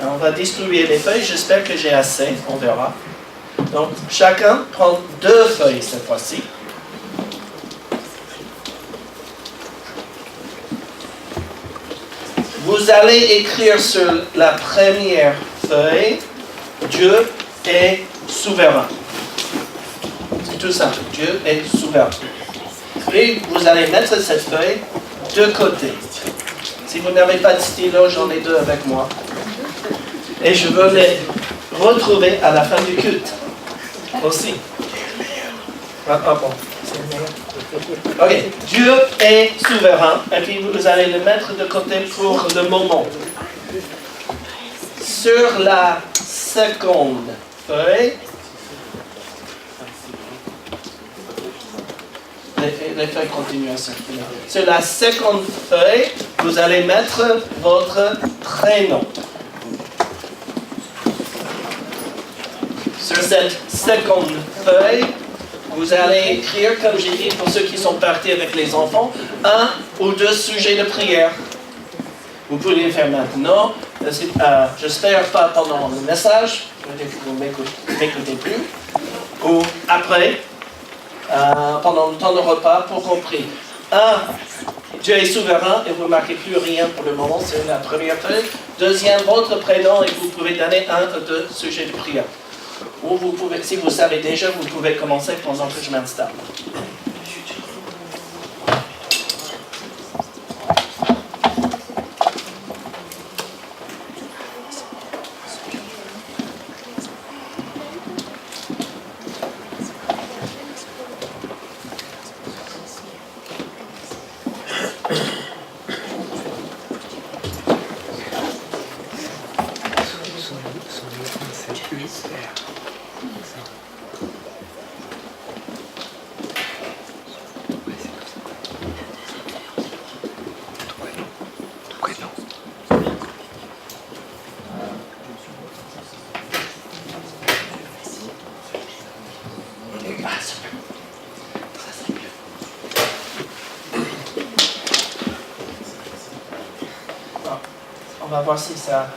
On va distribuer les feuilles. J'espère que j'ai assez. On verra. Donc, chacun prend 2 feuilles cette fois-ci. Vous allez écrire sur la première feuille, Dieu est souverain. C'est tout simple. Dieu est souverain. Puis, vous allez mettre cette feuille de côté. Si vous n'avez pas de stylo, j'en ai 2 avec moi. Et je veux les retrouver à la fin du culte. Aussi. Ah bon, c'est le meilleur. Ok, Dieu est souverain, et puis vous allez le mettre de côté pour le moment. Sur la seconde feuille, les feuilles continuent à circuler. Sur la seconde feuille, vous allez mettre votre prénom. Sur cette seconde feuille, vous allez écrire, comme j'ai dit pour ceux qui sont partis avec les enfants, 1 ou 2 sujets de prière. Vous pouvez les faire maintenant. J'espère pas pendant le message, vous ne m'écoutez plus. Ou après, pendant le temps de repas, pour compris. 1, Dieu est souverain et vous ne marquez plus rien pour le moment, c'est la première feuille. Deuxième, votre prénom et vous pouvez donner 1 ou 2 sujets de prière. Ou vous pouvez, si vous savez déjà, vous pouvez commencer pendant que je m'installe. On va voir si ça...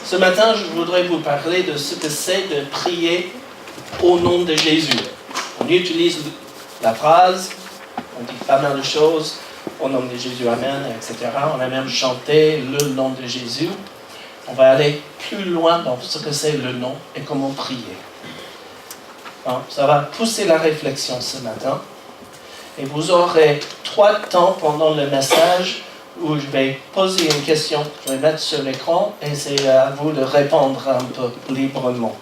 Ce matin, je voudrais vous parler de ce que c'est de prier au nom de Jésus. On utilise la phrase, on dit pas mal de choses, au nom de Jésus, Amen, etc. On a même chanté le nom de Jésus. On va aller plus loin dans ce que c'est le nom et comment prier. Ça va pousser la réflexion ce matin. Et vous aurez 3 temps pendant le message où je vais poser une question, je vais mettre sur l'écran et c'est à vous de répondre un peu librement.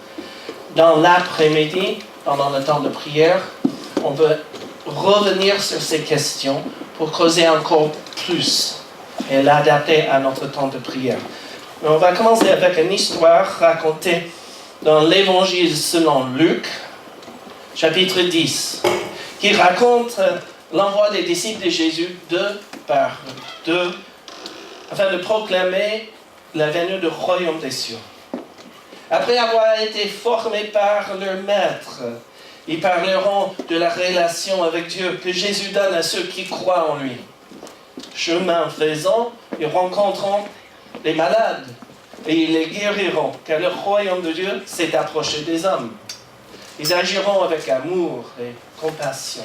Dans l'après-midi, pendant le temps de prière, on veut revenir sur ces questions pour creuser encore plus et l'adapter à notre temps de prière. Mais on va commencer avec une histoire racontée dans l'Évangile selon Luc, chapitre 10, qui raconte l'envoi des disciples de Jésus 2 par 2, afin de proclamer la venue du royaume des cieux. Après avoir été formés par leur maître, ils parleront de la relation avec Dieu que Jésus donne à ceux qui croient en lui. Chemin faisant, ils rencontreront les malades et ils les guériront, car le royaume de Dieu s'est approché des hommes. Ils agiront avec amour et compassion.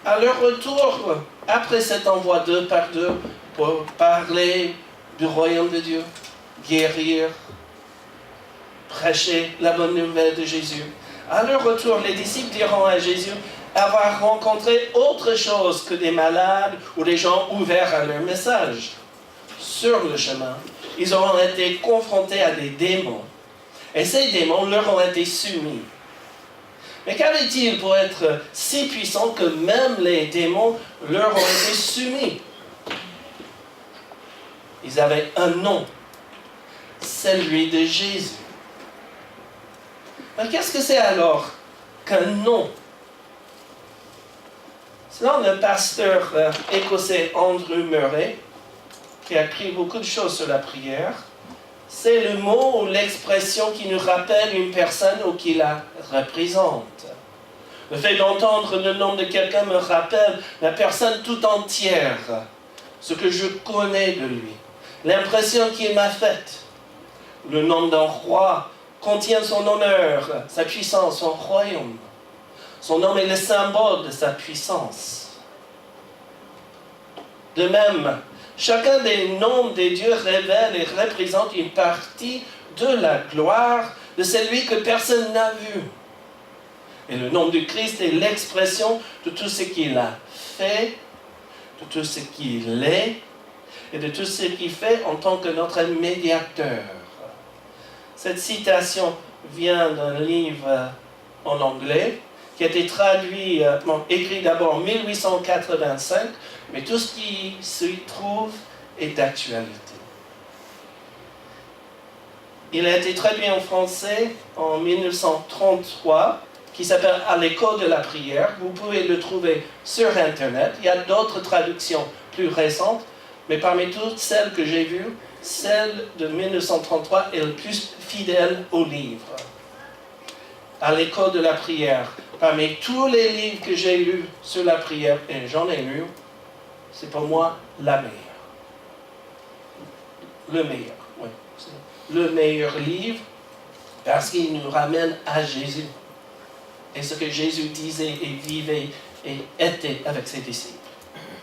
À leur retour, après cet envoi 2 par 2, pour parler du royaume de Dieu, guérir, prêcher la bonne nouvelle de Jésus, à leur retour, les disciples diront à Jésus avoir rencontré autre chose que des malades ou des gens ouverts à leur message. Sur le chemin, ils auront été confrontés à des démons, et ces démons leur ont été soumis. Mais qu'avait-il pour être si puissant que même les démons leur ont été soumis? Ils avaient un nom, celui de Jésus. Mais qu'est-ce que c'est alors qu'un nom? Selon le pasteur écossais Andrew Murray, qui a écrit beaucoup de choses sur la prière, c'est le mot ou l'expression qui nous rappelle une personne ou qui la représente. Le fait d'entendre le nom de quelqu'un me rappelle la personne tout entière, ce que je connais de lui, l'impression qu'il m'a faite. Le nom d'un roi contient son honneur, sa puissance, son royaume. Son nom est le symbole de sa puissance. De même, chacun des noms des dieux révèle et représente une partie de la gloire de celui que personne n'a vu. Et le nom du Christ est l'expression de tout ce qu'il a fait, de tout ce qu'il est et de tout ce qu'il fait en tant que notre médiateur. Cette citation vient d'un livre en anglais qui a été traduit, écrit d'abord en 1885, mais tout ce qui s'y trouve est d'actualité. Il a été traduit en français en 1933, qui s'appelle « À l'école de la prière ». Vous pouvez le trouver sur Internet. Il y a d'autres traductions plus récentes, mais parmi toutes celles que j'ai vues, celle de 1933 est le plus fidèle au livre. À l'école de la prière. Parmi tous les livres que j'ai lus sur la prière, et j'en ai lu, c'est pour moi la meilleure. Le meilleur, oui. C'est le meilleur livre parce qu'il nous ramène à Jésus. Et ce que Jésus disait et vivait et était avec ses disciples.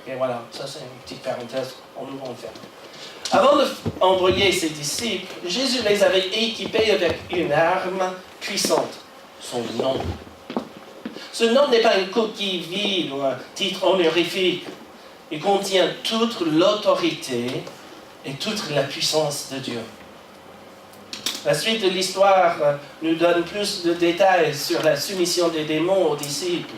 Et voilà, ça c'est une petite parenthèse, on ouvre, on ferme. Avant d'envoyer ses disciples, Jésus les avait équipés avec une arme puissante, son nom. Ce nom n'est pas une coquille vide ou un titre honorifique. Il contient toute l'autorité et toute la puissance de Dieu. La suite de l'histoire nous donne plus de détails sur la soumission des démons aux disciples.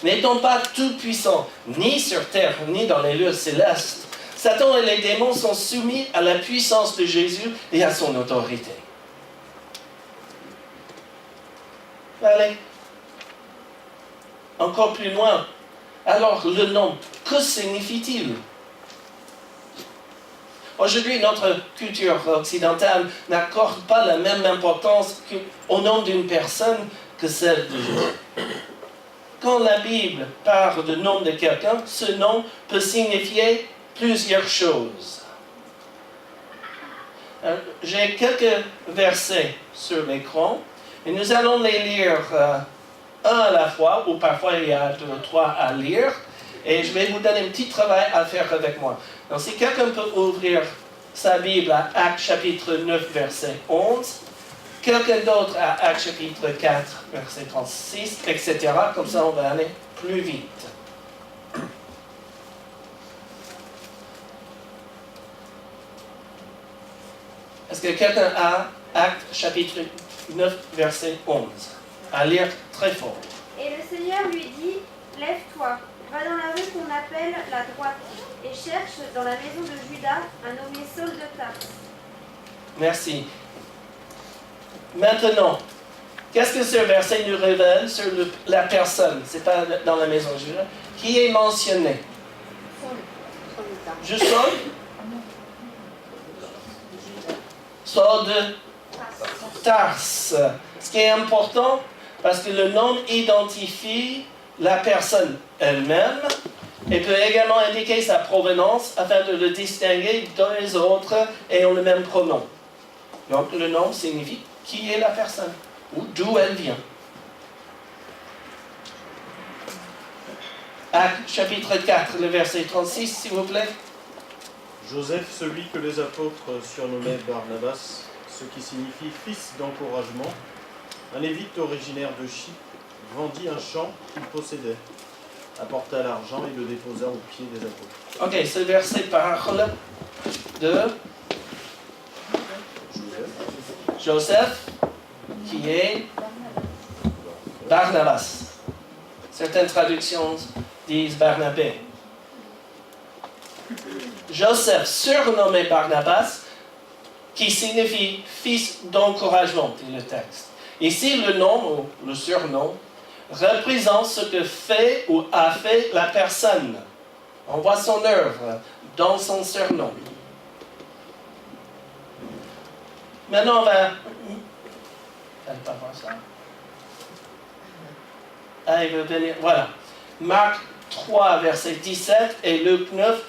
N'étant pas tout puissants, ni sur terre, ni dans les lieux célestes, Satan et les démons sont soumis à la puissance de Jésus et à son autorité. Allez, encore plus loin. Alors, le nom, que signifie-t-il? Aujourd'hui, notre culture occidentale n'accorde pas la même importance au nom d'une personne que celle de Jésus. Quand la Bible parle du nom de quelqu'un, ce nom peut signifier plusieurs choses. J'ai quelques versets sur l'écran et nous allons les lire un à la fois, ou parfois il y a 2 ou 3 à lire, et je vais vous donner un petit travail à faire avec moi. Donc si quelqu'un peut ouvrir sa Bible à Actes chapitre 9, verset 11, quelqu'un d'autre à Actes chapitre 4, verset 36, etc. Comme ça, on va aller plus vite. Est-ce que quelqu'un a Actes chapitre 9, verset 11? À lire très fort. Et le Seigneur lui dit, lève-toi, va dans la rue qu'on appelle la droite, et cherche dans la maison de Judas un nommé Saul de Tarse. Merci. Maintenant, qu'est-ce que ce verset nous révèle sur la personne? Ce n'est pas dans la maison de Judas. Qui est mentionné? Juste Saul? Saul de Tarse. Ce qui est important, parce que le nom identifie la personne elle-même et peut également indiquer sa provenance afin de le distinguer des autres ayant le même pronom. Donc le nom signifie qui est la personne ou d'où elle vient. Actes chapitre 4, le verset 36, s'il vous plaît. Joseph, celui que les apôtres surnommaient Barnabas, ce qui signifie fils d'encouragement, un lévite originaire de Chypre, vendit un champ qu'il possédait, apporta l'argent et le déposa aux pieds des apôtres. Ok, ce verset parle de Joseph, qui est Barnabas. Certaines traductions disent Barnabé. Joseph, surnommé Barnabas, qui signifie fils d'encouragement, dit le texte. Ici, le nom ou le surnom représente ce que fait ou a fait la personne. On voit son œuvre dans son surnom. Maintenant, on va... Fallait pas voir ça. Ah, il veut venir. Voilà. Marc 3, verset 17 et Luc 9,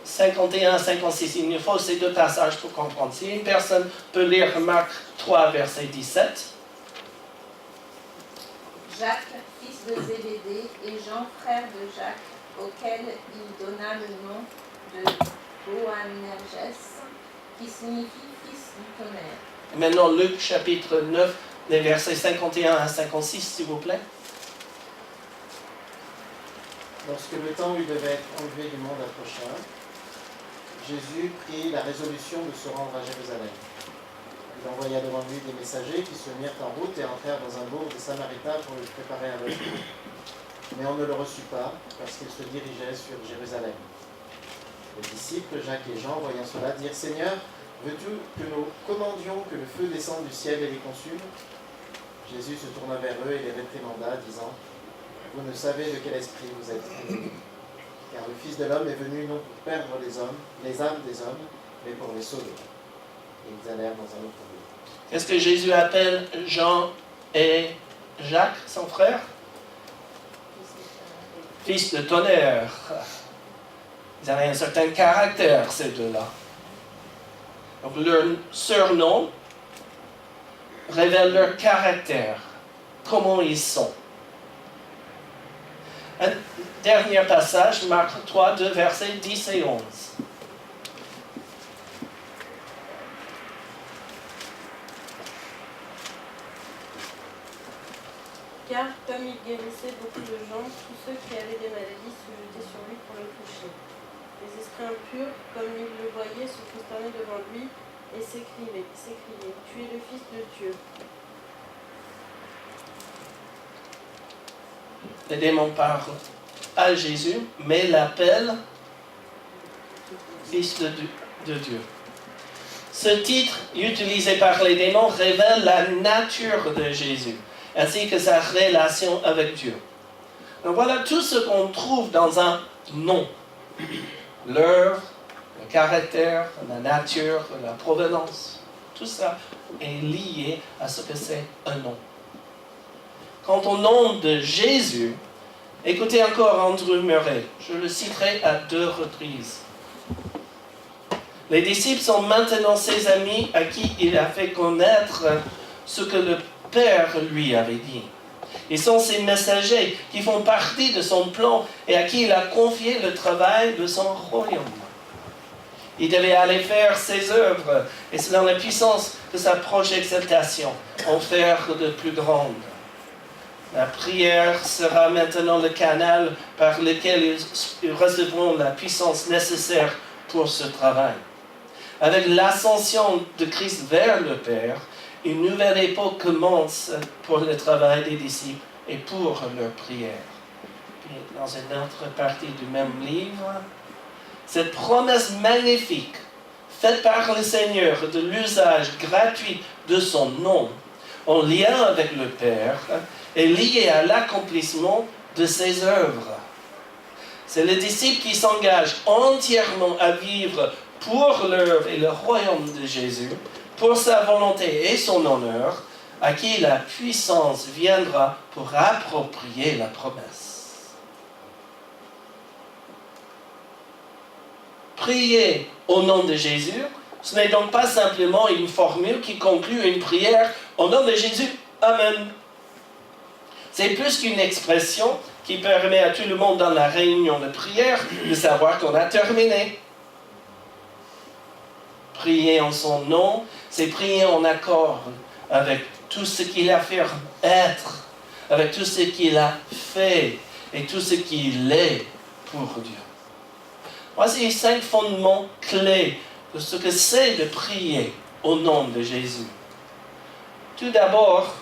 51 à 56. Il nous faut ces deux passages pour comprendre. Si une personne peut lire Marc 3, verset 17. Jacques, fils de Zébédée, et Jean, frère de Jacques, auquel il donna le nom de Boanerges, qui signifie fils du tonnerre. Maintenant, Luc chapitre 9, les versets 51 à 56, s'il vous plaît. Lorsque le temps où il devait être enlevé du monde approcha, Jésus prit la résolution de se rendre à Jérusalem. Il envoya devant lui des messagers qui se mirent en route et entrèrent dans un bourg des Samaritains pour lui préparer un logement. Mais on ne le reçut pas, parce qu'il se dirigeait sur Jérusalem. Les disciples, Jacques et Jean, voyant cela, dirent « Seigneur, veux-tu que nous commandions que le feu descende du ciel et les consume ?» Jésus se tourna vers eux et les réprimanda, disant « Vous ne savez de quel esprit vous êtes animés, car le Fils de l'homme est venu non pour perdre les âmes des hommes, mais pour les sauver. » Et ils allèrent dans un autre lieu. Qu'est-ce que Jésus appelle Jean et Jacques, son frère? Fils de tonnerre. Ils avaient un certain caractère, ces deux-là. Donc leur surnom révèle leur caractère, comment ils sont. Un dernier passage, Marc 3, 2, versets 10 et 11. Car, comme il guérissait beaucoup de gens, tous ceux qui avaient des maladies se jetaient sur lui pour le toucher. Les esprits impurs, comme ils le voyaient, se prosternaient devant lui et s'écriaient « Tu es le Fils de Dieu ». Les démons parlent à Jésus, mais l'appellent Fils de Dieu. Ce titre, utilisé par les démons, révèle la nature de Jésus, ainsi que sa relation avec Dieu. Donc voilà tout ce qu'on trouve dans un nom. L'œuvre, le caractère, la nature, la provenance. Tout ça est lié à ce que c'est un nom. Quant au nom de Jésus, écoutez encore Andrew Murray, je le citerai à 2 reprises. Les disciples sont maintenant ses amis à qui il a fait connaître ce que le Père lui avait dit. Ils sont ses messagers qui font partie de son plan et à qui il a confié le travail de son royaume. Il devait aller faire ses œuvres et selon la puissance de sa proche exaltation, en faire de plus grandes. La prière sera maintenant le canal par lequel ils recevront la puissance nécessaire pour ce travail. Avec l'ascension de Christ vers le Père, une nouvelle époque commence pour le travail des disciples et pour leur prière. Puis, dans une autre partie du même livre, cette promesse magnifique, faite par le Seigneur de l'usage gratuit de son nom, en lien avec le Père, est liée à l'accomplissement de ses œuvres. C'est le disciple qui s'engage entièrement à vivre pour l'œuvre et le royaume de Jésus, pour sa volonté et son honneur, à qui la puissance viendra pour approprier la promesse. Prier au nom de Jésus, ce n'est donc pas simplement une formule qui conclut une prière au nom de Jésus. Amen. C'est plus qu'une expression qui permet à tout le monde dans la réunion de prière de savoir qu'on a terminé. Prier en son nom, c'est prier en accord avec tout ce qu'il a fait être, avec tout ce qu'il a fait et tout ce qu'il est pour Dieu. Voici 5 fondements clés de ce que c'est de prier au nom de Jésus. Tout d'abord,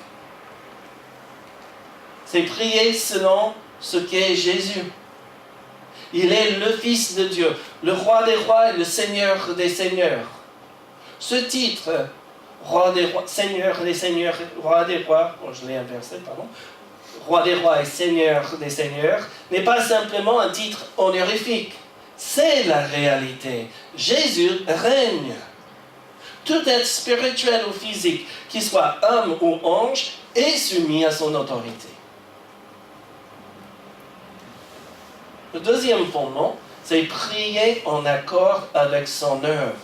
c'est prier selon ce qu'est Jésus. Il est le Fils de Dieu, le Roi des rois et le Seigneur des seigneurs. Ce titre, Roi des rois, Seigneur des seigneurs, Roi des rois, je l'ai inversé, pardon, Roi des rois et Seigneur des seigneurs, n'est pas simplement un titre honorifique. C'est la réalité. Jésus règne. Tout être spirituel ou physique, qu'il soit homme ou ange, est soumis à son autorité. Le deuxième fondement, c'est prier en accord avec son œuvre.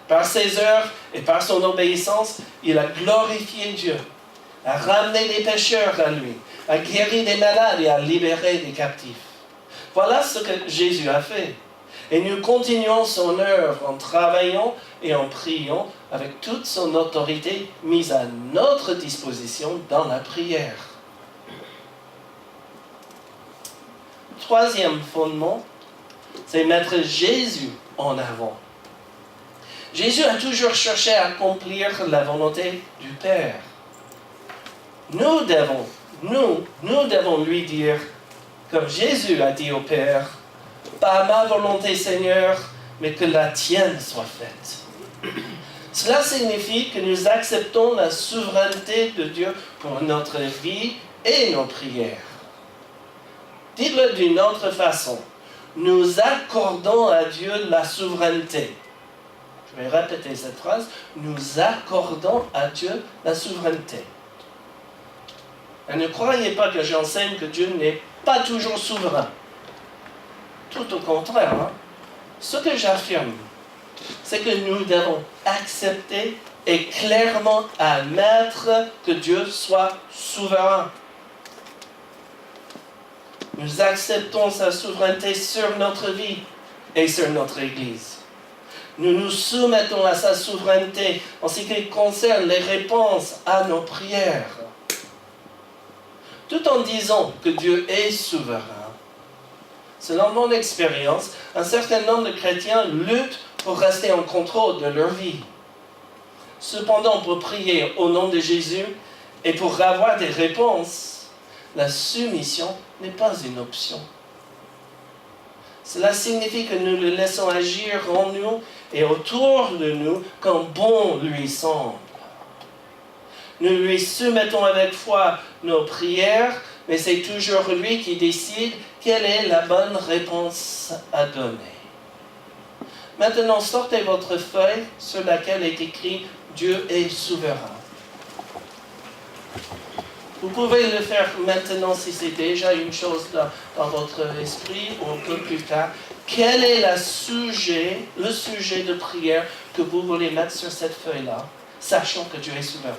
Par ses œuvres et par son obéissance, il a glorifié Dieu, a ramené les pécheurs à lui, a guéri des malades et a libéré des captifs. Voilà ce que Jésus a fait. Et nous continuons son œuvre en travaillant et en priant avec toute son autorité mise à notre disposition dans la prière. Troisième fondement, c'est mettre Jésus en avant. Jésus a toujours cherché à accomplir la volonté du Père. Nous devons lui dire, comme Jésus a dit au Père, « Pas ma volonté, Seigneur, mais que la tienne soit faite. » Cela signifie que nous acceptons la souveraineté de Dieu pour notre vie et nos prières. Dites-le d'une autre façon. Nous accordons à Dieu la souveraineté. Je vais répéter cette phrase. Nous accordons à Dieu la souveraineté. Et ne croyez pas que j'enseigne que Dieu n'est pas toujours souverain. Tout au contraire. Ce que j'affirme, c'est que nous devons accepter et clairement admettre que Dieu soit souverain. Nous acceptons sa souveraineté sur notre vie et sur notre Église. Nous nous soumettons à sa souveraineté en ce qui concerne les réponses à nos prières. Tout en disant que Dieu est souverain. Selon mon expérience, un certain nombre de chrétiens luttent pour rester en contrôle de leur vie. Cependant, pour prier au nom de Jésus et pour avoir des réponses, la soumission n'est pas une option. Cela signifie que nous le laissons agir en nous et autour de nous comme bon lui semble. Nous lui soumettons avec foi nos prières, mais c'est toujours lui qui décide quelle est la bonne réponse à donner. Maintenant, sortez votre feuille sur laquelle est écrit « Dieu est souverain ». Vous pouvez le faire maintenant si c'est déjà une chose dans votre esprit ou un peu plus tard. Quel est le sujet de prière que vous voulez mettre sur cette feuille-là, sachant que Dieu est souverain?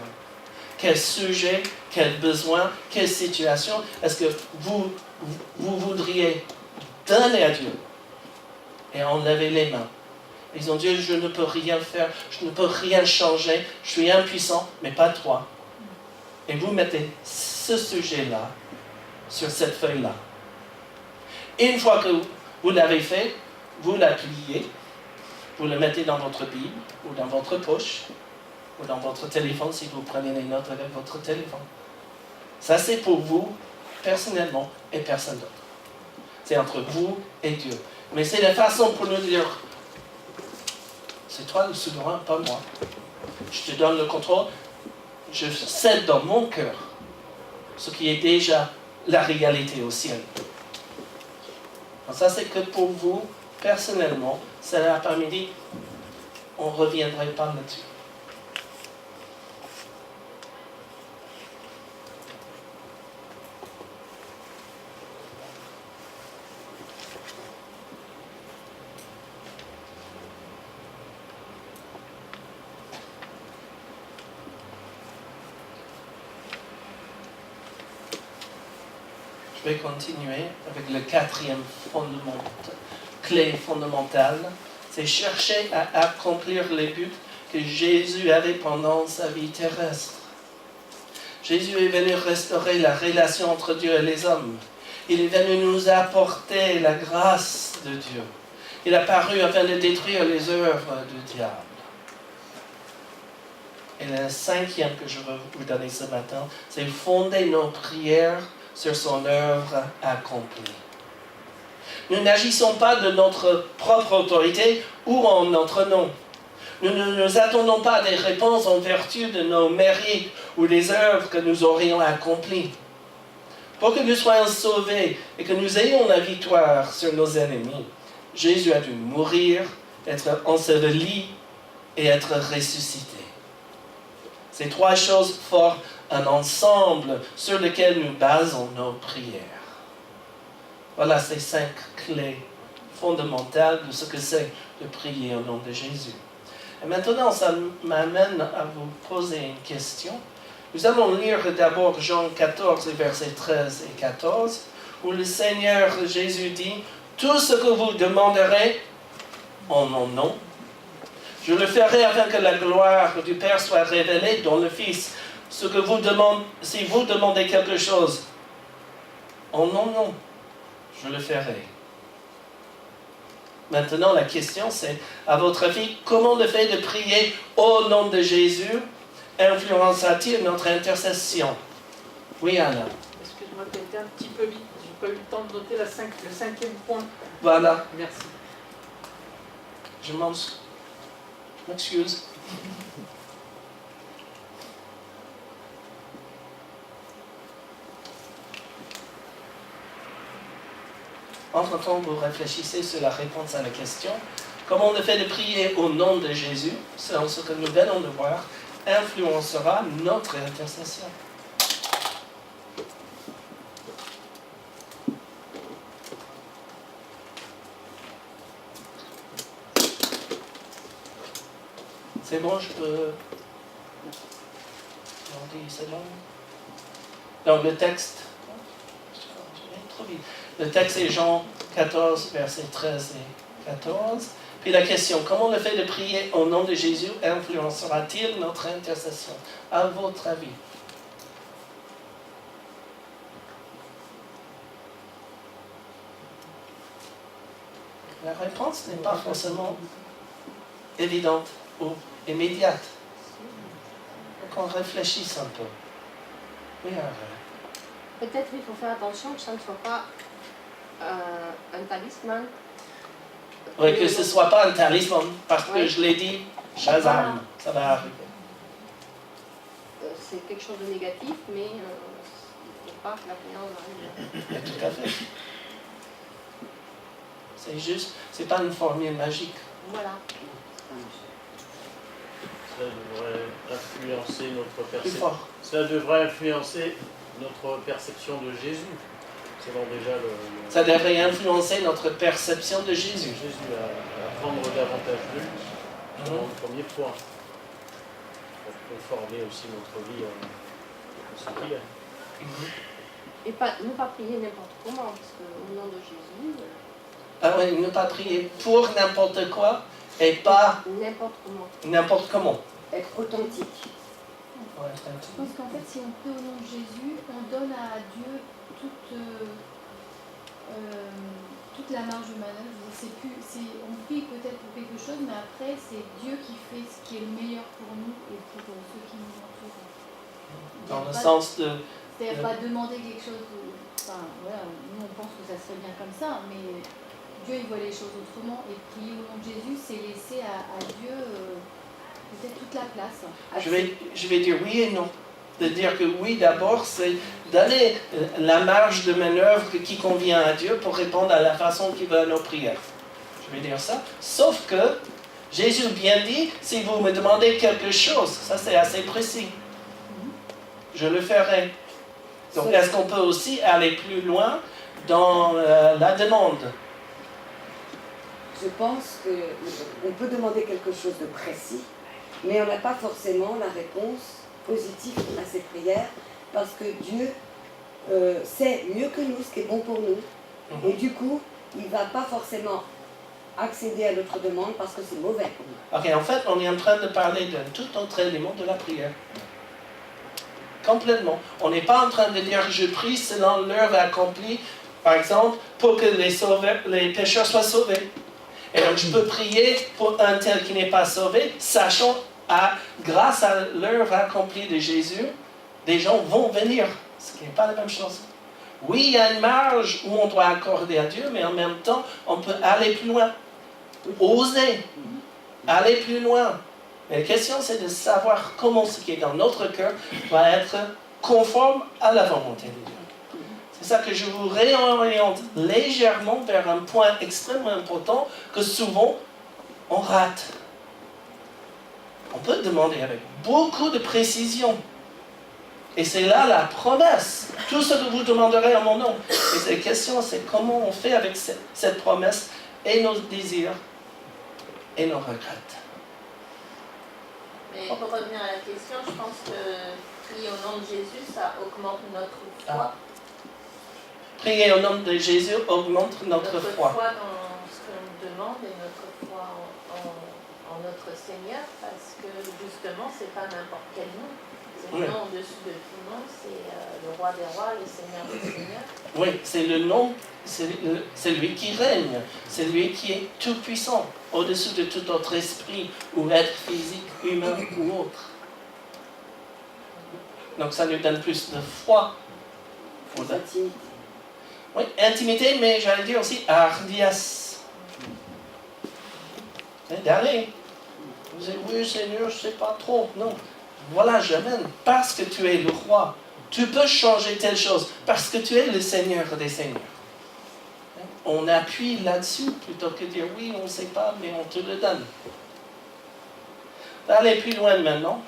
Quel sujet, quel besoin, quelle situation est-ce que vous voudriez donner à Dieu et enlever les mains? Ils ont dit, je ne peux rien faire, je ne peux rien changer, je suis impuissant, mais pas toi. Et vous mettez ce sujet-là sur cette feuille-là. Une fois que vous l'avez fait, vous la pliez, vous le mettez dans votre Bible ou dans votre poche ou dans votre téléphone si vous prenez les notes avec votre téléphone. Ça, c'est pour vous, personnellement, et personne d'autre. C'est entre vous et Dieu. Mais c'est la façon pour nous dire, c'est toi le souverain, pas moi. Je te donne le contrôle. Je cède dans mon cœur ce qui est déjà la réalité au ciel. Donc ça, c'est que pour vous, personnellement, cet après-midi, on ne reviendrait pas là-dessus. Je vais continuer avec le quatrième fondement, clé fondamentale, c'est chercher à accomplir les buts que Jésus avait pendant sa vie terrestre. Jésus est venu restaurer la relation entre Dieu et les hommes. Il est venu nous apporter la grâce de Dieu. Il a paru afin de détruire les œuvres du diable. Et le cinquième que je veux vous donner ce matin, c'est fonder nos prières sur son œuvre accomplie. Nous n'agissons pas de notre propre autorité ou en notre nom. Nous ne nous attendons pas à des réponses en vertu de nos mérites ou des œuvres que nous aurions accomplies. Pour que nous soyons sauvés et que nous ayons la victoire sur nos ennemis, Jésus a dû mourir, être enseveli et être ressuscité. Ces trois choses forment un ensemble sur lequel nous basons nos prières. Voilà ces 5 clés fondamentales de ce que c'est de prier au nom de Jésus. Et maintenant, ça m'amène à vous poser une question. Nous allons lire d'abord Jean 14, versets 13 et 14, où le Seigneur Jésus dit « Tout ce que vous demanderez en mon nom, je le ferai afin que la gloire du Père soit révélée dans le Fils. Ce que vous demandez, si vous demandez quelque chose en mon nom, je le ferai. » Maintenant, la question c'est, à votre avis, comment le fait de prier au nom de Jésus influencera-t-il notre intercession? Oui, Anna. Excuse-moi, tu as été un petit peu vite. Je n'ai pas eu le temps de noter le 5e point. Voilà. Merci. Je m'excuse. Entre-temps, vous réfléchissez sur la réponse à la question. Comment le fait de prier au nom de Jésus, selon ce que nous venons de voir, influencera notre intercession? C'est bon, je peux... C'est bon. Donc le texte... Je vais trop vite. Le texte est Jean 14, versets 13 et 14. Puis la question, comment le fait de prier au nom de Jésus influencera-t-il notre intercession? À votre avis? La réponse n'est pas forcément évidente ou immédiate. Donc on réfléchisse un peu. Oui, Peut-être il faut faire attention que ça ne soit pas un talisman. Oui, que ce ne soit pas un talisman, parce que Oui. je l'ai dit, Shazam, ça va arriver. C'est quelque chose de négatif, mais il ne faut pas que la prière en arrive. Tout à fait. C'est juste, c'est pas une formule magique. Voilà. Ça devrait influencer notre Plus perception. fort. Ça devrait influencer notre perception de Jésus. Selon déjà Ça devrait influencer notre perception de Jésus. Jésus à apprendre davantage de lui. C'est le premier point. Pour conformer aussi notre vie à ce qu'il est. Et ne pas prier n'importe comment, parce qu'au nom de Jésus, Ah oui, ne pas prier pour n'importe quoi et pas n'importe comment. n'importe comment. Être authentique. Ouais, Je pense qu'en fait, si on prie au nom de Jésus, on donne à Dieu toute la marge de manœuvre. On prie peut-être pour quelque chose, mais après, c'est Dieu qui fait ce qui est le meilleur pour nous et pour ceux qui nous entourent. Dans le sens de... C'est-à-dire pas demander quelque chose Enfin, voilà, nous, on pense que ça serait bien comme ça, mais Dieu, il voit les choses autrement. Et prier au nom de Jésus, c'est laisser à Dieu peut-être toute la place. Je vais dire oui et non. De dire que oui, d'abord, c'est donner la marge de manœuvre qui convient à Dieu pour répondre à la façon qu'il veut à nos prières. Je vais dire ça. Sauf que Jésus bien dit, si vous me demandez quelque chose, ça c'est assez précis, je le ferai. Donc est-ce qu'on peut aussi aller plus loin dans la demande? Je pense qu'on peut demander quelque chose de précis, mais on n'a pas forcément la réponse positive à ces prières, parce que Dieu sait mieux que nous ce qui est bon pour nous. Et du coup, il ne va pas forcément accéder à notre demande parce que c'est mauvais pour nous. Ok, en fait, on est en train de parler d'un tout autre élément de la prière. Complètement. On n'est pas en train de dire je prie selon l'heure accomplie, par exemple, pour que les pécheurs soient sauvés. Et donc je peux prier pour un tel qui n'est pas sauvé, sachant grâce à l'heure accomplie de Jésus, des gens vont venir, ce qui n'est pas la même chose. Oui, il y a une marge où on doit accorder à Dieu, mais en même temps, on peut aller plus loin. Oser aller plus loin. Mais la question, c'est de savoir comment ce qui est dans notre cœur va être conforme à la volonté de Dieu. C'est ça que je vous réoriente légèrement vers un point extrêmement important que souvent on rate. On peut demander avec beaucoup de précision. Et c'est là la promesse. Tout ce que vous demanderez en mon nom. Et cette question, c'est comment on fait avec cette promesse et nos désirs et nos regrets. Mais pour revenir à la question, je pense que prier au nom de Jésus, ça augmente notre foi. Prier au nom de Jésus augmente notre foi. Notre foi dans ce qu'on nous demande et notre foi en notre Seigneur, parce que justement, c'est pas n'importe quel nom. C'est le nom au-dessus de tout nom, c'est le roi des rois, le Seigneur des seigneurs. Oui, c'est le nom, c'est lui qui règne, c'est lui qui est tout-puissant, au-dessus de tout autre esprit ou être physique, humain ou autre. Donc ça nous donne plus de foi. Intimité. Oui, intimité, mais j'allais dire aussi hardiesse. D'aller. Vous dites, oui Seigneur, je ne sais pas trop. Non. Voilà, j'amène. Parce que tu es le roi. Tu peux changer telle chose. Parce que tu es le Seigneur des Seigneurs. On appuie là-dessus plutôt que de dire oui, on ne sait pas, mais on te le donne. Aller plus loin maintenant.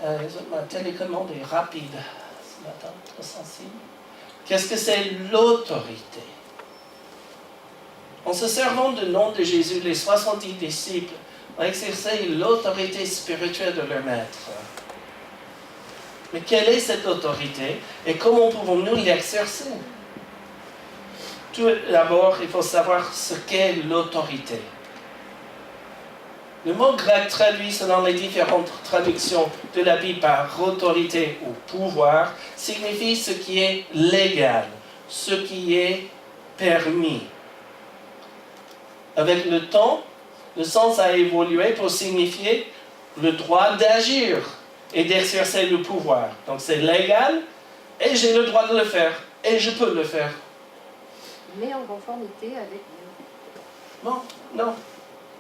Ma télécommande est rapide ce matin, trop sensible. Qu'est-ce que c'est l'autorité? En se servant du nom de Jésus, les 70 disciples ont exercé l'autorité spirituelle de leur maître. Mais quelle est cette autorité et comment pouvons-nous l'exercer? Tout d'abord, il faut savoir ce qu'est l'autorité. Le mot grec traduit selon les différentes traductions de la Bible par autorité ou pouvoir signifie ce qui est légal, ce qui est permis. Avec le temps, le sens a évolué pour signifier le droit d'agir et d'exercer le pouvoir. Donc c'est légal et j'ai le droit de le faire et je peux le faire. Mais en conformité avec Dieu. Non, non.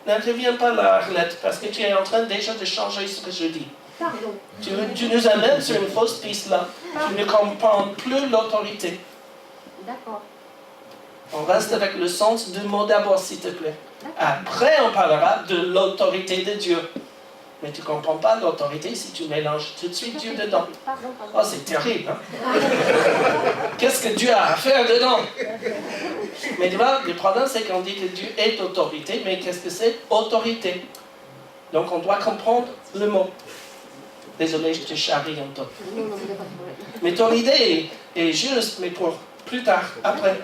N'interviens pas là, Arlette, parce que tu es en train déjà de changer ce que je dis. Pardon. Tu nous amènes sur une fausse piste là. Tu ne comprends plus l'autorité. D'accord. On reste avec le sens du mot d'abord, s'il te plaît. Après, on parlera de l'autorité de Dieu. Mais tu ne comprends pas l'autorité si tu mélanges tout de suite Dieu dedans. Pardon. Oh, c'est terrible, hein? Qu'est-ce que Dieu a à faire dedans? Mais tu vois, le problème, c'est qu'on dit que Dieu est autorité, mais qu'est-ce que c'est autorité? Donc, on doit comprendre le mot. Désolé, je te charrie un peu. Mais ton idée est juste, mais pour plus tard, après.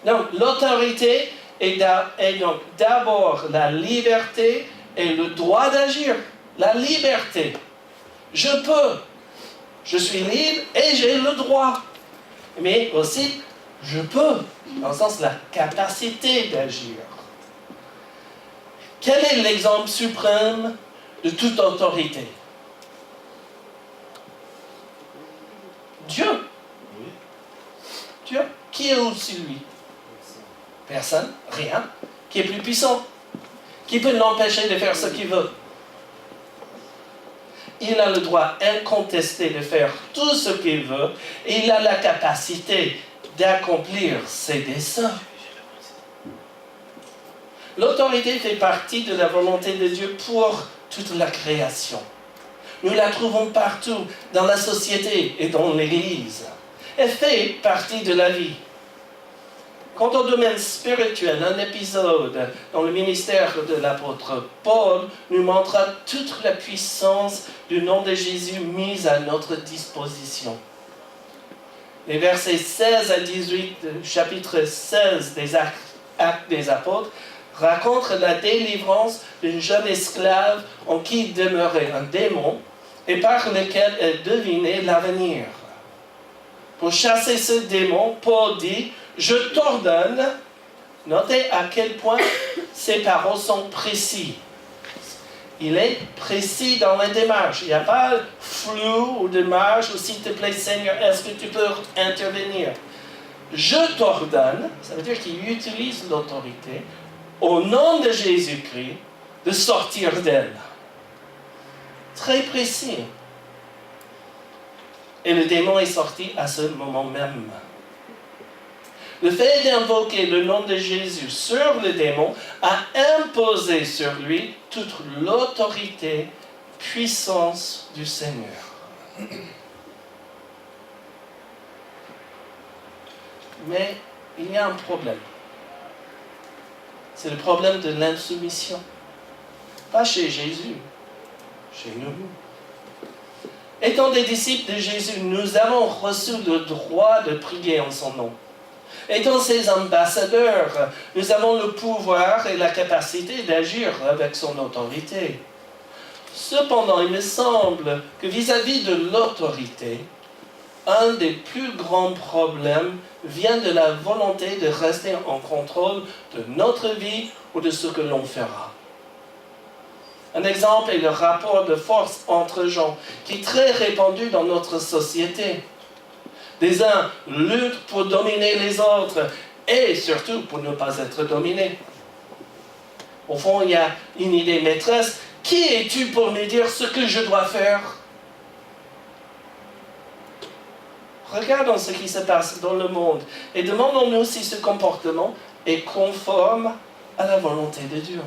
Donc, l'autorité est donc d'abord la liberté et le droit d'agir. La liberté. Je peux. Je suis libre et j'ai le droit. Mais aussi, je peux, dans le sens de la capacité d'agir. Quel est l'exemple suprême de toute autorité? Dieu. Dieu. Qui est au-dessus de lui? Personne, rien. Qui est plus puissant? Qui peut l'empêcher de faire ce qu'il veut? Il a le droit incontesté de faire tout ce qu'il veut et il a la capacité d'accomplir ses desseins. L'autorité fait partie de la volonté de Dieu pour toute la création. Nous la trouvons partout, dans la société et dans l'Église. Elle fait partie de la vie. Quant au domaine spirituel, un épisode dans le ministère de l'apôtre Paul nous montre toute la puissance du nom de Jésus mise à notre disposition. Les versets 16 à 18 du chapitre 16 des Actes des Apôtres racontent la délivrance d'une jeune esclave en qui demeurait un démon et par lequel elle devinait l'avenir. Pour chasser ce démon, Paul dit: je t'ordonne. Notez à quel point ces paroles sont précises. Il est précis dans la démarche. Il n'y a pas flou ou démarche ou s'il te plaît Seigneur, est-ce que tu peux intervenir? Je t'ordonne, ça veut dire qu'il utilise l'autorité au nom de Jésus-Christ de sortir d'elle. Très précis. Et le démon est sorti à ce moment même. Le fait d'invoquer le nom de Jésus sur le démon a imposé sur lui toute l'autorité, puissance du Seigneur. Mais il y a un problème. C'est le problème de l'insoumission. Pas chez Jésus, chez nous. Étant des disciples de Jésus, nous avons reçu le droit de prier en son nom. Étant ses ambassadeurs, nous avons le pouvoir et la capacité d'agir avec son autorité. Cependant, il me semble que vis-à-vis de l'autorité, un des plus grands problèmes vient de la volonté de rester en contrôle de notre vie ou de ce que l'on fera. Un exemple est le rapport de force entre gens, qui est très répandu dans notre société. Les uns luttent pour dominer les autres et surtout pour ne pas être dominés. Au fond, il y a une idée maîtresse. Qui es-tu pour me dire ce que je dois faire? Regardons ce qui se passe dans le monde et demandons-nous si ce comportement est conforme à la volonté de Dieu.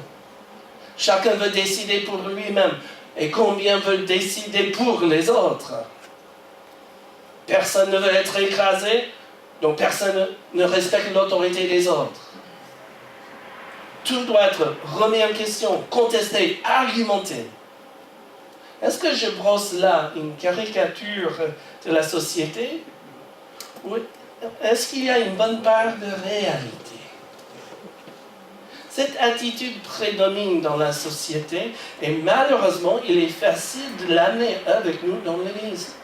Chacun veut décider pour lui-même et combien veut décider pour les autres. Personne ne veut être écrasé, donc personne ne respecte l'autorité des autres. Tout doit être remis en question, contesté, argumenté. Est-ce que je brosse là une caricature de la société? Ou est-ce qu'il y a une bonne part de réalité? Cette attitude prédomine dans la société et malheureusement, il est facile de l'amener avec nous dans l'Église.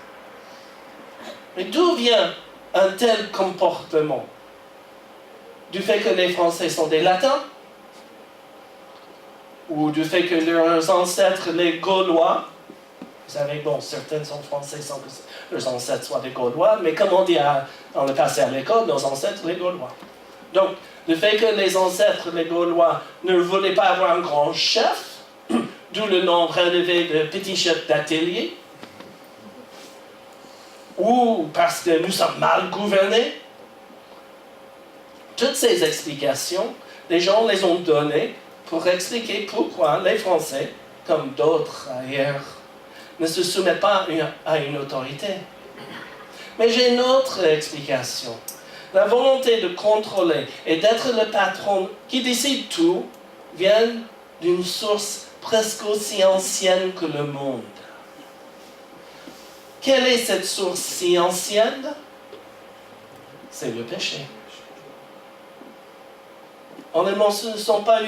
Mais d'où vient un tel comportement? Du fait que les Français sont des Latins? Ou du fait que leurs ancêtres, les Gaulois, vous savez, bon, certains sont Français sans que leurs ancêtres soient des Gaulois, mais comme on dit dans le passé à l'école, nos ancêtres, les Gaulois. Donc, le fait que les ancêtres, les Gaulois, ne voulaient pas avoir un grand chef, d'où le nombre élevé de petits chefs d'atelier, ou parce que nous sommes mal gouvernés. Toutes ces explications, les gens les ont données pour expliquer pourquoi les Français, comme d'autres ailleurs, ne se soumettent pas à une autorité. Mais j'ai une autre explication. La volonté de contrôler et d'être le patron qui décide tout vient d'une source presque aussi ancienne que le monde. Quelle est cette source si ancienne? C'est le péché. Honnêtement, ce ne sont pas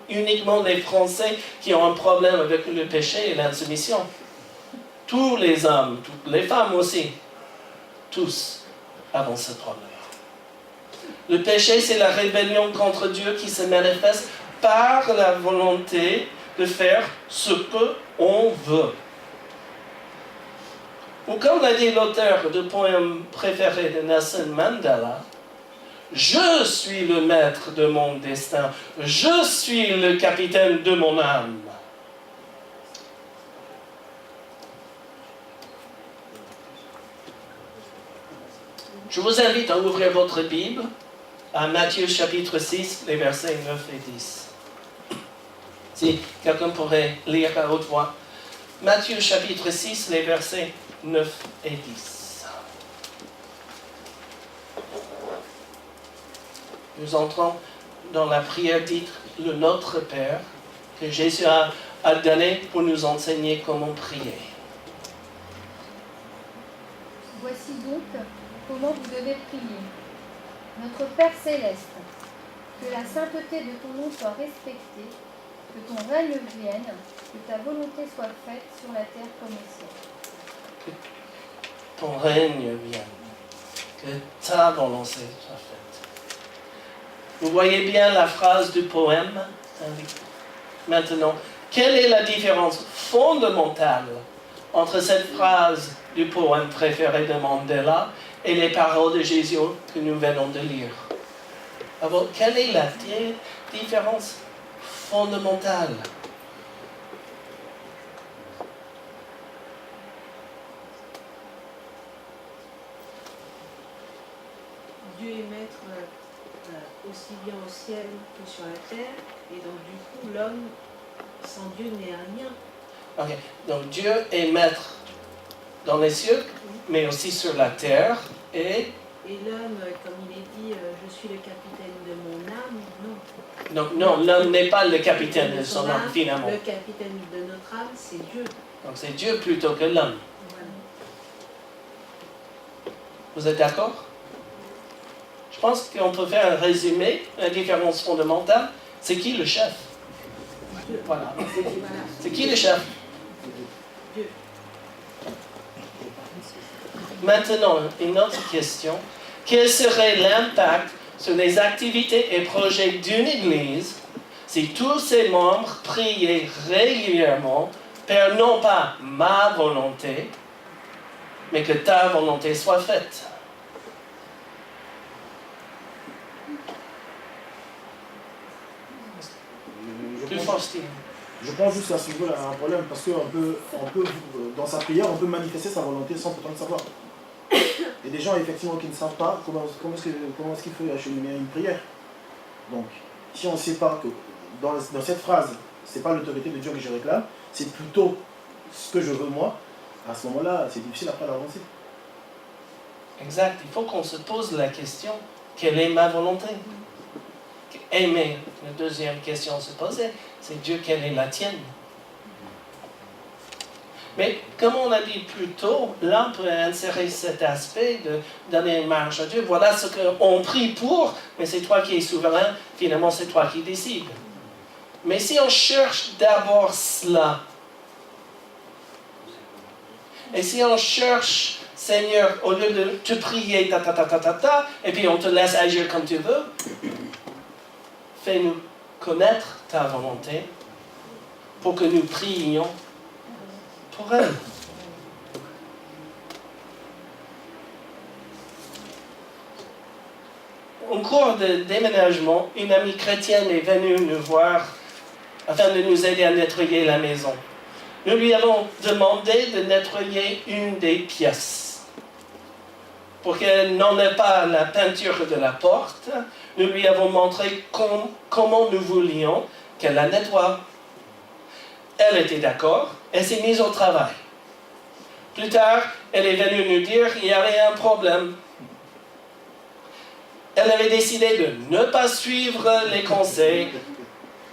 uniquement les Français qui ont un problème avec le péché et l'insoumission. Tous les hommes, toutes les femmes aussi, tous avons ce problème. Le péché, c'est la rébellion contre Dieu qui se manifeste par la volonté de faire ce qu'on veut. Ou comme l'a dit l'auteur du poème préféré de Nelson Mandela, je suis le maître de mon destin, je suis le capitaine de mon âme. Je vous invite à ouvrir votre Bible à Matthieu chapitre 6, les versets 9 et 10. Si quelqu'un pourrait lire à haute voix. Matthieu chapitre 6, les versets 9 et 10. Nous entrons dans la prière dite le Notre Père que Jésus a donné pour nous enseigner comment prier. Voici donc comment vous devez prier. Notre Père céleste, que la sainteté de ton nom soit respectée, que ton règne vienne, que ta volonté soit faite sur la terre comme au ciel. Que ton règne vienne, que ta volonté soit faite. Vous voyez bien la phrase du poème. Maintenant, quelle est la différence fondamentale entre cette phrase du poème préféré de Mandela et les paroles de Jésus que nous venons de lire? Alors, quelle est la différence fondamentale? Dieu est maître aussi bien au ciel que sur la terre. Et donc du coup, l'homme sans Dieu n'est rien. Ok, donc Dieu est maître dans les cieux, mais aussi sur la terre. Et l'homme, comme il est dit, je suis le capitaine de mon âme, non. donc non, l'homme n'est pas le capitaine de son âme, finalement. Le capitaine de notre âme, c'est Dieu. Donc c'est Dieu plutôt que l'homme. Voilà. Vous êtes d'accord? Je pense qu'on peut faire un résumé. La différence fondamentale, c'est qui le chef? Voilà. C'est qui le chef? Dieu. Maintenant, une autre question. Quel serait l'impact sur les activités et projets d'une Église si tous ses membres priaient régulièrement, Père, non pas ma volonté, mais que ta volonté soit faite? Je pense juste à ce niveau-là un problème parce qu'on peut, dans sa prière, on peut manifester sa volonté sans pourtant le savoir. Et des gens, effectivement, qui ne savent pas comment est-ce qu'il faut acheminer une prière. Donc, si on ne sait pas que dans cette phrase, ce n'est pas l'autorité de Dieu que je réclame, c'est plutôt ce que je veux moi, à ce moment-là, c'est difficile après d'avancer. Exact. Il faut qu'on se pose la question, quelle est ma volonté? Mais la deuxième question à se poser, c'est Dieu, quelle est la tienne? Mais comme on a dit plus tôt, là on peut insérer cet aspect de donner une marge à Dieu. Voilà ce qu'on prie pour, mais c'est toi qui es souverain, finalement c'est toi qui décides. Mais si on cherche d'abord cela, et si on cherche, Seigneur, au lieu de te prier, et puis on te laisse agir comme tu veux, fais-nous connaître ta volonté pour que nous prions pour elle. Au cours de déménagement, une amie chrétienne est venue nous voir afin de nous aider à nettoyer la maison. Nous lui avons demandé de nettoyer une des pièces. Pour qu'elle n'enlève pas la peinture de la porte, nous lui avons montré comment nous voulions qu'elle la nettoie. Elle était d'accord, elle s'est mise au travail. Plus tard, elle est venue nous dire qu'il y avait un problème. Elle avait décidé de ne pas suivre les conseils,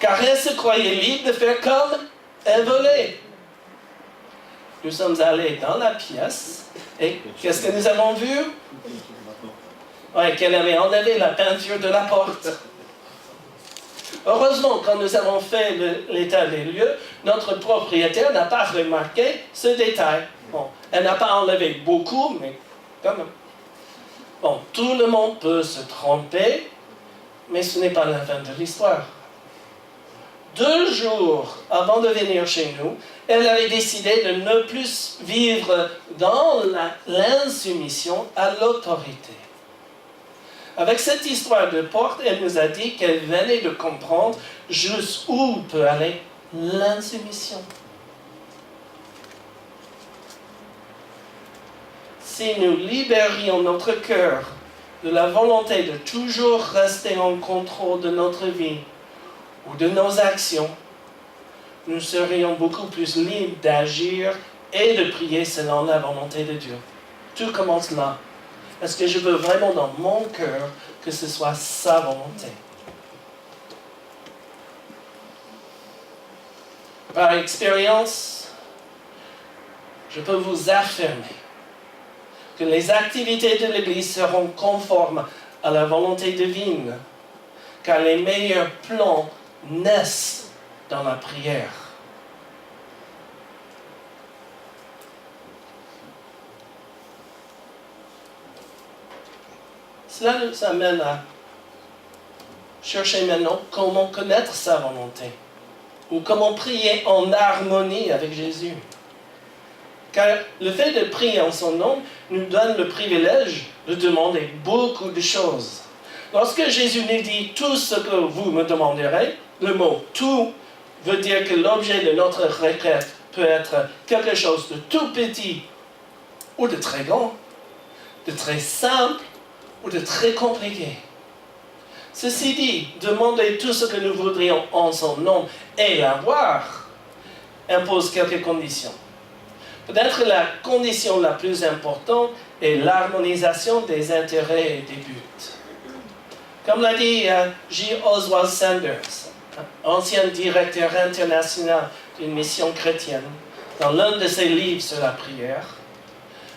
car elle se croyait libre de faire comme elle voulait. Nous sommes allés dans la pièce, et qu'est-ce que nous avons vu? Ouais, qu'elle avait enlevé la peinture de la porte. Heureusement, quand nous avons fait l'état des lieux, notre propriétaire n'a pas remarqué ce détail. Bon, elle n'a pas enlevé beaucoup, mais quand même. Bon, tout le monde peut se tromper, mais ce n'est pas la fin de l'histoire. 2 jours avant de venir chez nous, elle avait décidé de ne plus vivre dans l'insoumission à l'autorité. Avec cette histoire de porte, elle nous a dit qu'elle venait de comprendre jusqu'où peut aller l'insoumission. Si nous libérions notre cœur de la volonté de toujours rester en contrôle de notre vie ou de nos actions, nous serions beaucoup plus libres d'agir et de prier selon la volonté de Dieu. Tout commence là. Est-ce que je veux vraiment dans mon cœur que ce soit sa volonté? Par expérience, je peux vous affirmer que les activités de l'Église seront conformes à la volonté divine, car les meilleurs plans naissent dans la prière. Cela nous amène à chercher maintenant comment connaître sa volonté, ou comment prier en harmonie avec Jésus. Car le fait de prier en son nom nous donne le privilège de demander beaucoup de choses. Lorsque Jésus nous dit « tout ce que vous me demanderez », le mot « tout » veut dire que l'objet de notre requête peut être quelque chose de tout petit ou de très grand, de très simple ou de très compliqué. Ceci dit, demander tout ce que nous voudrions en son nom et l'avoir impose quelques conditions. Peut-être la condition la plus importante est l'harmonisation des intérêts et des buts. Comme l'a dit J. Oswald Sanders, ancien directeur international d'une mission chrétienne, dans l'un de ses livres sur la prière,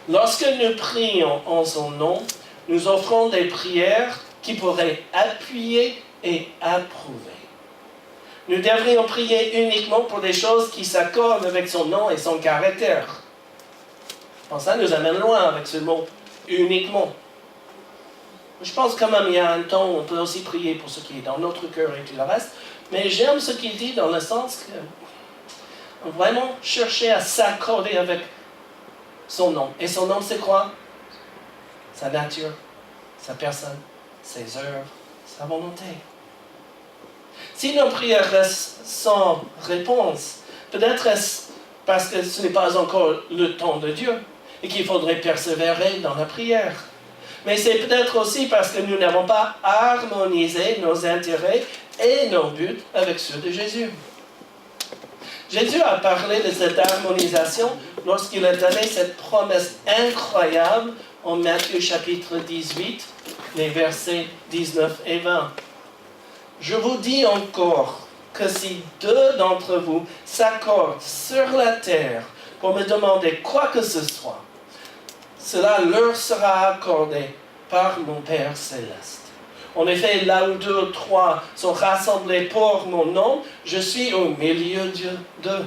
lorsque nous prions en son nom, nous offrons des prières qui pourraient appuyer et approuver. Nous devrions prier uniquement pour des choses qui s'accordent avec son nom et son caractère. Bon, ça nous amène loin avec ce mot « uniquement ». Je pense quand même qu'il y a un temps où on peut aussi prier pour ce qui est dans notre cœur et tout le reste, mais j'aime ce qu'il dit dans le sens que vraiment chercher à s'accorder avec son nom. Et son nom, c'est quoi? Sa nature, sa personne, ses œuvres, sa volonté. Si nos prières restent sans réponse, peut-être est-ce parce que ce n'est pas encore le temps de Dieu et qu'il faudrait persévérer dans la prière. Mais c'est peut-être aussi parce que nous n'avons pas harmonisé nos intérêts et nos buts avec ceux de Jésus. Jésus a parlé de cette harmonisation lorsqu'il a donné cette promesse incroyable en Matthieu chapitre 18, les versets 19 et 20. Je vous dis encore que si deux d'entre vous s'accordent sur la terre pour me demander quoi que ce soit, cela leur sera accordé par mon Père céleste. En effet, là où 2 ou 3 sont rassemblés pour mon nom, je suis au milieu d'eux.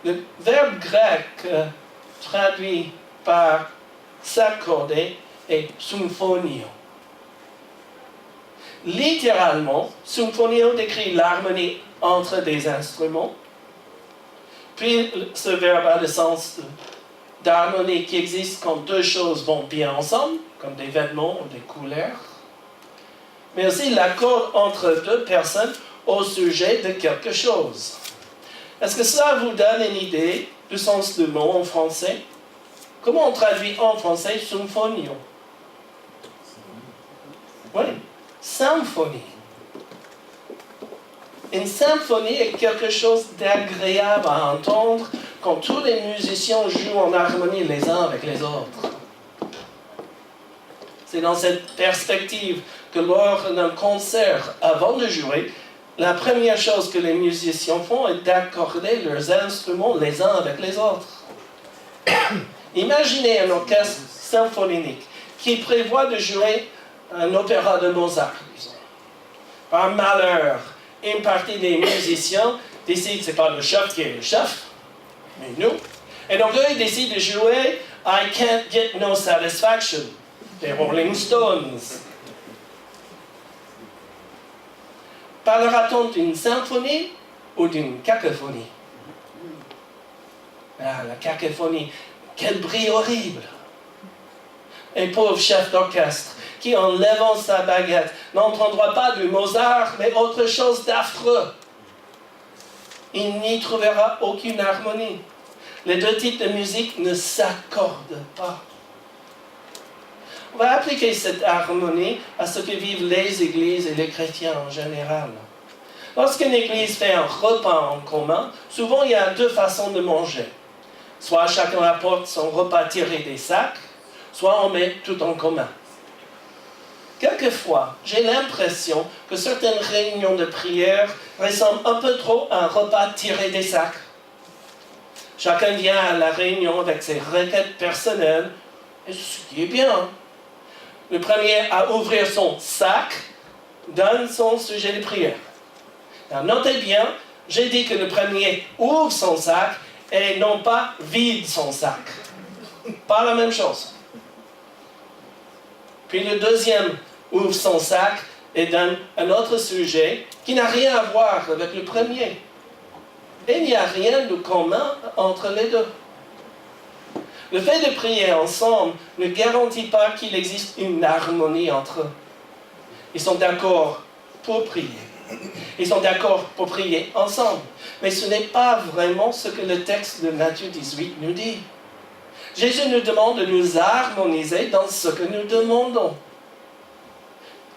Le verbe grec traduit par s'accorder est symphonio. Littéralement, symphonio décrit l'harmonie entre des instruments. Puis ce verbe a le sens d'harmonie qui existe quand deux choses vont bien ensemble, comme des vêtements ou des couleurs. Mais aussi l'accord entre deux personnes au sujet de quelque chose. Est-ce que cela vous donne une idée du sens du mot en français? Comment on traduit en français symphonio? Oui, symphonie. Une symphonie est quelque chose d'agréable à entendre quand tous les musiciens jouent en harmonie les uns avec les autres. C'est dans cette perspective que lors d'un concert, avant de jouer, la première chose que les musiciens font est d'accorder leurs instruments les uns avec les autres. Imaginez un orchestre symphonique qui prévoit de jouer un opéra de Mozart, disons. Par malheur, une partie des musiciens décide, c'est pas le chef qui est le chef, mais nous. Et donc eux, ils décident de jouer I Can't Get No Satisfaction des Rolling Stones. Parlera-t-on d'une symphonie ou d'une cacophonie? Ah, la cacophonie, quel bruit horrible! Un pauvre chef d'orchestre qui, en levant sa baguette, n'entendra pas du Mozart, mais autre chose d'affreux. Il n'y trouvera aucune harmonie. Les deux types de musique ne s'accordent pas. On va appliquer cette harmonie à ce que vivent les églises et les chrétiens en général. Lorsqu'une église fait un repas en commun, souvent il y a deux façons de manger. Soit chacun apporte son repas tiré des sacs, soit on met tout en commun. Quelquefois, j'ai l'impression que certaines réunions de prière ressemblent un peu trop à un repas tiré des sacs. Chacun vient à la réunion avec ses requêtes personnelles, et ce qui est bien. Le premier à ouvrir son sac donne son sujet de prière. Alors, notez bien, j'ai dit que le premier ouvre son sac et non pas vide son sac. Pas la même chose. Puis le deuxième ouvre son sac et donne un autre sujet qui n'a rien à voir avec le premier. Et il n'y a rien de commun entre les deux. Le fait de prier ensemble ne garantit pas qu'il existe une harmonie entre eux. Ils sont d'accord pour prier. Ils sont d'accord pour prier ensemble. Mais ce n'est pas vraiment ce que le texte de Matthieu 18 nous dit. Jésus nous demande de nous harmoniser dans ce que nous demandons.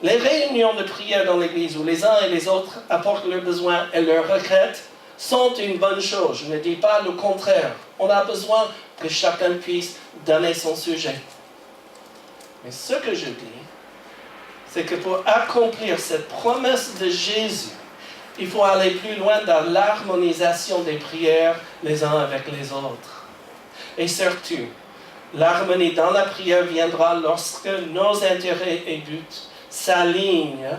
Les réunions de prière dans l'Église où les uns et les autres apportent leurs besoins et leurs requêtes sont une bonne chose. Je ne dis pas le contraire. On a besoin que chacun puisse donner son sujet. Mais ce que je dis, c'est que pour accomplir cette promesse de Jésus, il faut aller plus loin dans l'harmonisation des prières les uns avec les autres. Et surtout, l'harmonie dans la prière viendra lorsque nos intérêts et buts s'alignent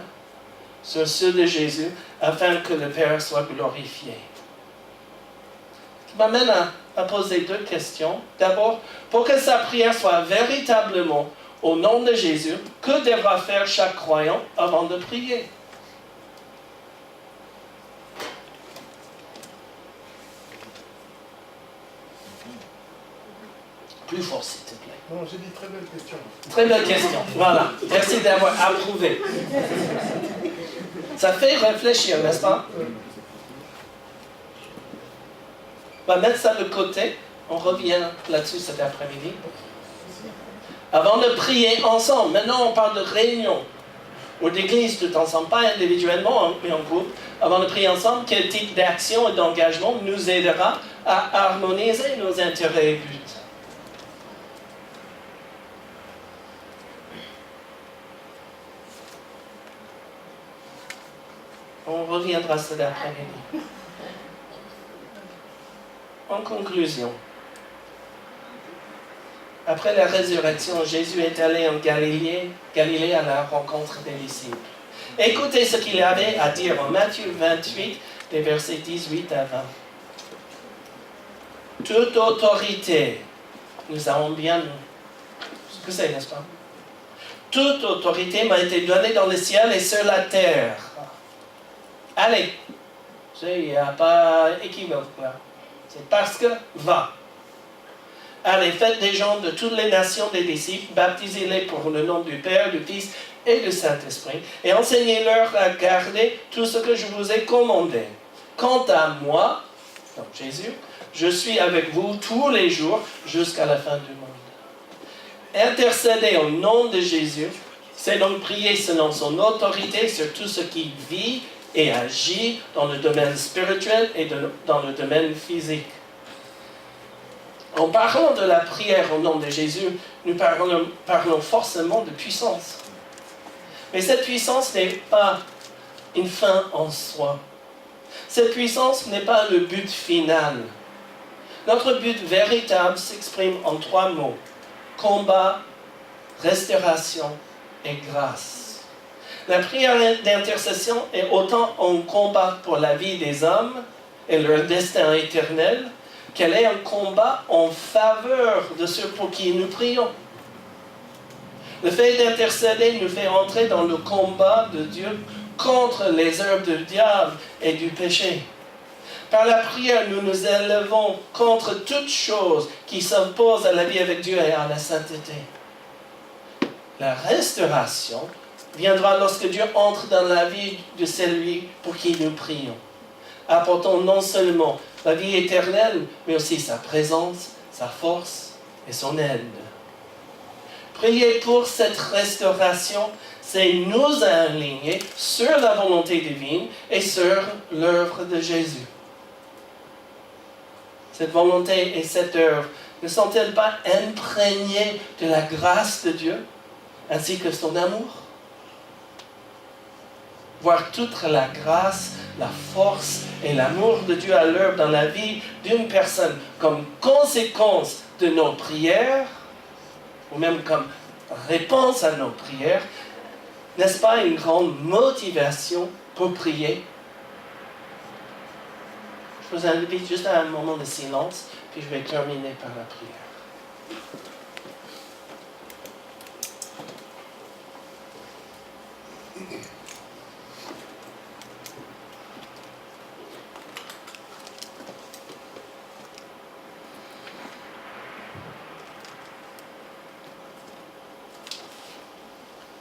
sur ceux de Jésus afin que le Père soit glorifié. Ce qui m'amène à poser deux questions. D'abord, pour que sa prière soit véritablement au nom de Jésus, que devra faire chaque croyant avant de prier? Plus fort, s'il te plaît. Non, j'ai dit très belle question. Très belle question. Voilà. Merci d'avoir approuvé. Ça fait réfléchir, n'est-ce pas? On va mettre ça de côté. On revient là-dessus cet après-midi. Avant de prier ensemble, maintenant on parle de réunion ou d'église tout ensemble, pas individuellement, mais en groupe. Avant de prier ensemble, quel type d'action et d'engagement nous aidera à harmoniser nos intérêts et buts? On reviendra cet après-midi. En conclusion, après la résurrection, Jésus est allé en Galilée à la rencontre des disciples. Écoutez ce qu'il avait à dire en Matthieu 28, les versets 18 à 20. Toute autorité, nous avons bien ce que c'est, n'est-ce pas? Toute autorité m'a été donnée dans le ciel et sur la terre. Allez, il n'y a pas équivoque là. C'est parce que va. Allez, faites des gens de toutes les nations des disciples, baptisez-les pour le nom du Père, du Fils et du Saint-Esprit, et enseignez-leur à garder tout ce que je vous ai commandé. Quant à moi, donc Jésus, je suis avec vous tous les jours jusqu'à la fin du monde. Intercéder au nom de Jésus, c'est donc prier selon son autorité sur tout ce qui vit et agit dans le domaine spirituel et dans le domaine physique. En parlant de la prière au nom de Jésus, nous parlons forcément de puissance. Mais cette puissance n'est pas une fin en soi. Cette puissance n'est pas le but final. Notre but véritable s'exprime en 3 mots: combat, restauration et grâce. La prière d'intercession est autant un combat pour la vie des hommes et leur destin éternel, qu'elle est un combat en faveur de ceux pour qui nous prions. Le fait d'intercéder nous fait entrer dans le combat de Dieu contre les œuvres du diable et du péché. Par la prière, nous nous élevons contre toute chose qui s'oppose à la vie avec Dieu et à la sainteté. La restauration viendra lorsque Dieu entre dans la vie de celui pour qui nous prions, apportant non seulement la vie éternelle, mais aussi sa présence, sa force et son aide. Prier pour cette restauration, c'est nous aligner sur la volonté divine et sur l'œuvre de Jésus. Cette volonté et cette œuvre ne sont-elles pas imprégnées de la grâce de Dieu, ainsi que son amour? Voir toute la grâce, la force et l'amour de Dieu à l'œuvre dans la vie d'une personne comme conséquence de nos prières, ou même comme réponse à nos prières, n'est-ce pas une grande motivation pour prier? Je vous invite juste à un moment de silence, puis je vais terminer par la prière.